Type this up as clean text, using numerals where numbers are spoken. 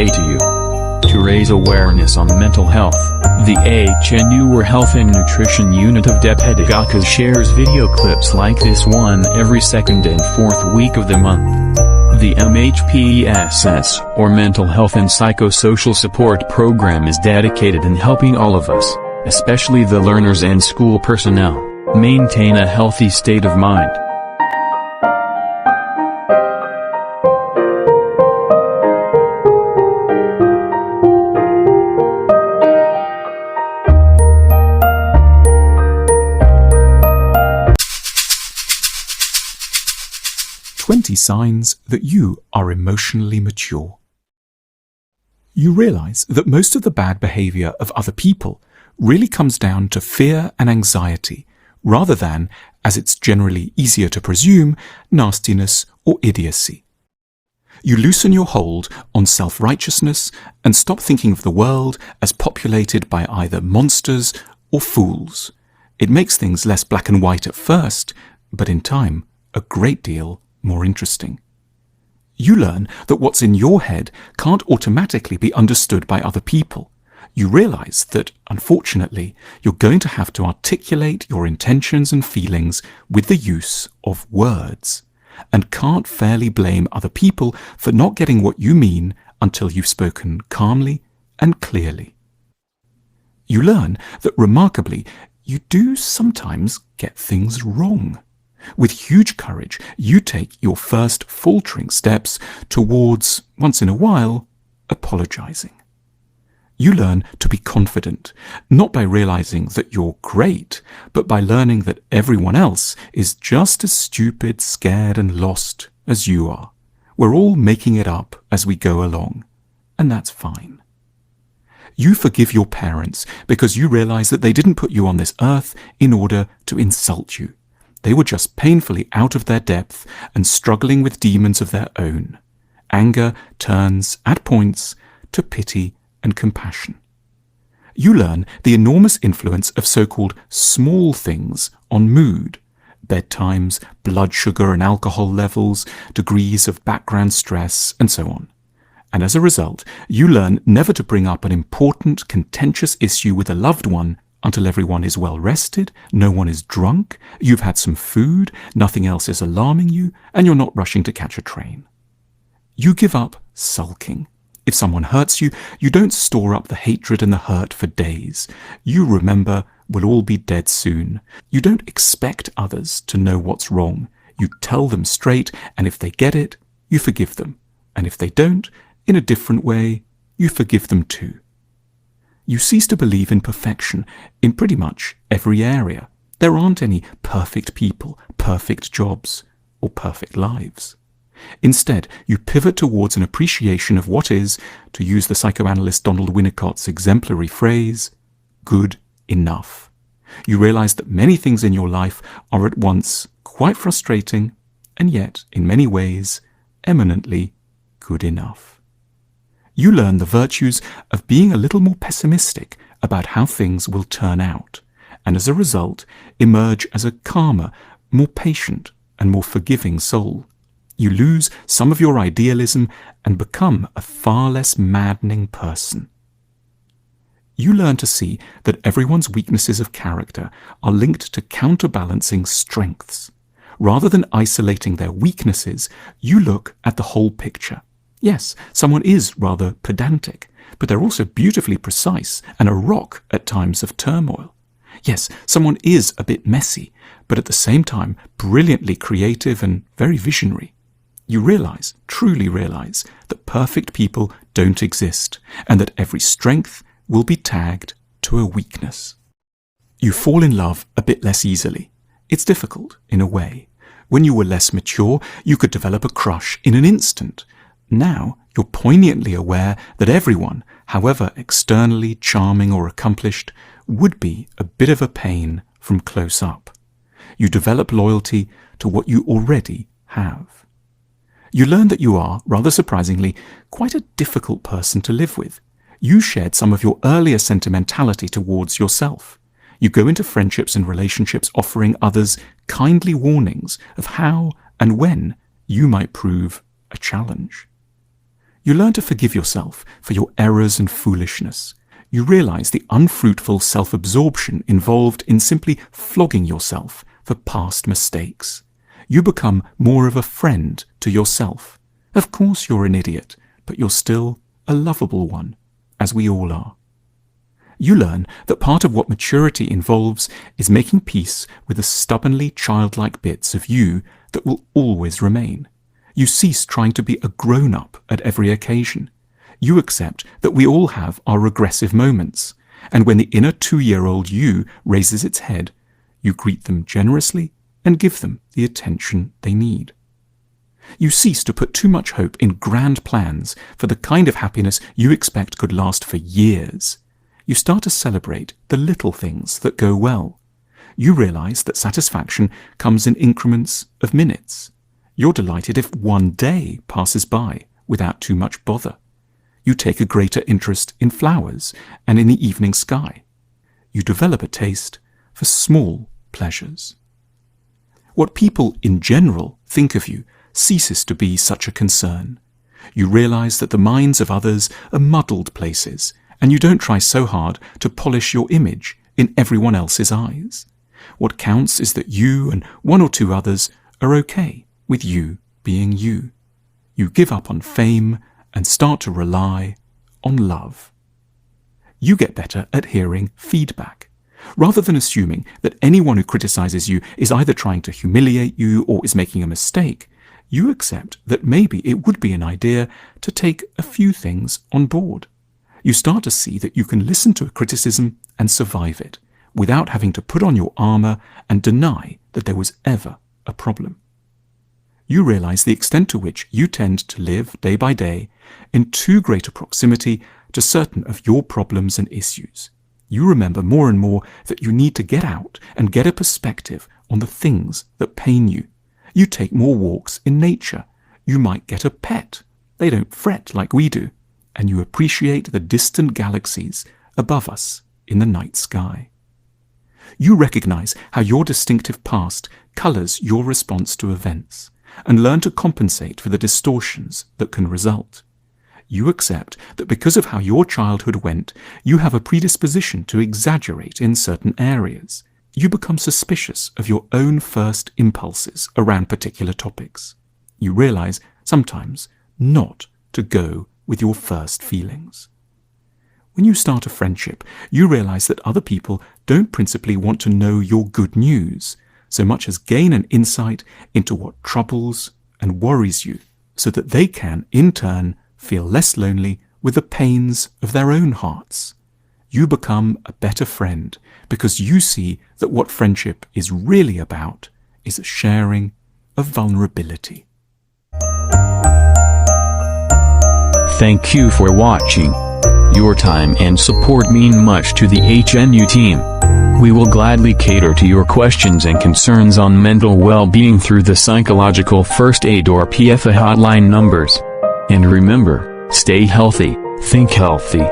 day to you. To raise awareness on mental health, the HNU Health and Nutrition Unit of Depedigakas shares video clips like this one every second and fourth week of the month. The MHPESS, or Mental Health and Psychosocial Support Program, is dedicated in helping all of us, especially the learners and school personnel, maintain a healthy state of mind. Signs that you are emotionally mature. You realize that most of the bad behavior of other people really comes down to fear and anxiety, rather than, as it's generally easier to presume, nastiness or idiocy. You loosen your hold on self-righteousness and stop thinking of the world as populated by either monsters or fools. It makes things less black and white at first, but in time, a great deal more interesting. You learn that what's in your head can't automatically be understood by other people. You realize that, unfortunately, you're going to have to articulate your intentions and feelings with the use of words, and can't fairly blame other people for not getting what you mean until you've spoken calmly and clearly. You learn that, remarkably, you do sometimes get things wrong. With huge courage, you take your first faltering steps towards, once in a while, apologizing. You learn to be confident, not by realizing that you're great, but by learning that everyone else is just as stupid, scared, and lost as you are. We're all making it up as we go along, and that's fine. You forgive your parents because you realize that they didn't put you on this earth in order to insult you. They were just painfully out of their depth and struggling with demons of their own. Anger turns, at points, to pity and compassion. You learn the enormous influence of so-called small things on mood: bedtimes, blood sugar and alcohol levels, degrees of background stress, and so on. And as a result, you learn never to bring up an important, contentious issue with a loved one until everyone is well rested, no one is drunk, you've had some food, nothing else is alarming you, and you're not rushing to catch a train. You give up sulking. If someone hurts you, you don't store up the hatred and the hurt for days. You remember we'll all be dead soon. You don't expect others to know what's wrong. You tell them straight, and if they get it, you forgive them. And if they don't, in a different way, you forgive them too. You cease to believe in perfection in pretty much every area. There aren't any perfect people, perfect jobs, or perfect lives. Instead, you pivot towards an appreciation of what is, to use the psychoanalyst Donald Winnicott's exemplary phrase, good enough. You realize that many things in your life are at once quite frustrating and yet, in many ways, eminently good enough. You learn the virtues of being a little more pessimistic about how things will turn out, and as a result, emerge as a calmer, more patient, and more forgiving soul. You lose some of your idealism and become a far less maddening person. You learn to see that everyone's weaknesses of character are linked to counterbalancing strengths. Rather than isolating their weaknesses, you look at the whole picture. Yes, someone is rather pedantic, but they're also beautifully precise and a rock at times of turmoil. Yes, someone is a bit messy, but at the same time brilliantly creative and very visionary. You realize, truly realize, that perfect people don't exist, and that every strength will be tagged to a weakness. You fall in love a bit less easily. It's difficult, in a way. When you were less mature, you could develop a crush in an instant. Now, you're poignantly aware that everyone, however externally charming or accomplished, would be a bit of a pain from close up. You develop loyalty to what you already have. You learn that you are, rather surprisingly, quite a difficult person to live with. You shared some of your earlier sentimentality towards yourself. You go into friendships and relationships offering others kindly warnings of how and when you might prove a challenge. You learn to forgive yourself for your errors and foolishness. You realize the unfruitful self-absorption involved in simply flogging yourself for past mistakes. You become more of a friend to yourself. Of course you're an idiot, but you're still a lovable one, as we all are. You learn that part of what maturity involves is making peace with the stubbornly childlike bits of you that will always remain. You cease trying to be a grown-up at every occasion. You accept that we all have our regressive moments, and when the inner 2-year-old you raises its head, you greet them generously and give them the attention they need. You cease to put too much hope in grand plans for the kind of happiness you expect could last for years. You start to celebrate the little things that go well. You realize that satisfaction comes in increments of minutes. You're delighted if one day passes by without too much bother. You take a greater interest in flowers and in the evening sky. You develop a taste for small pleasures. What people in general think of you ceases to be such a concern. You realize that the minds of others are muddled places, and you don't try so hard to polish your image in everyone else's eyes. What counts is that you and 1 or 2 others are okay with you being you. You give up on fame and start to rely on love. You get better at hearing feedback. Rather than assuming that anyone who criticizes you is either trying to humiliate you or is making a mistake, you accept that maybe it would be an idea to take a few things on board. You start to see that you can listen to a criticism and survive it, without having to put on your armor and deny that there was ever a problem. You realize the extent to which you tend to live day by day in too great a proximity to certain of your problems and issues. You remember more and more that you need to get out and get a perspective on the things that pain you. You take more walks in nature. You might get a pet. They don't fret like we do. And you appreciate the distant galaxies above us in the night sky. You recognize how your distinctive past colors your response to events, and learn to compensate for the distortions that can result. You accept that because of how your childhood went, you have a predisposition to exaggerate in certain areas. You become suspicious of your own first impulses around particular topics. You realize, sometimes, not to go with your first feelings. When you start a friendship, you realize that other people don't principally want to know your good news, so much as gain an insight into what troubles and worries you, so that they can, in turn, feel less lonely with the pains of their own hearts. You become a better friend because you see that what friendship is really about is a sharing of vulnerability. Thank you for watching. Your time and support mean much to the HNU team. We will gladly cater to your questions and concerns on mental well-being through the Psychological First Aid or PFA hotline numbers. And remember, stay healthy, think healthy.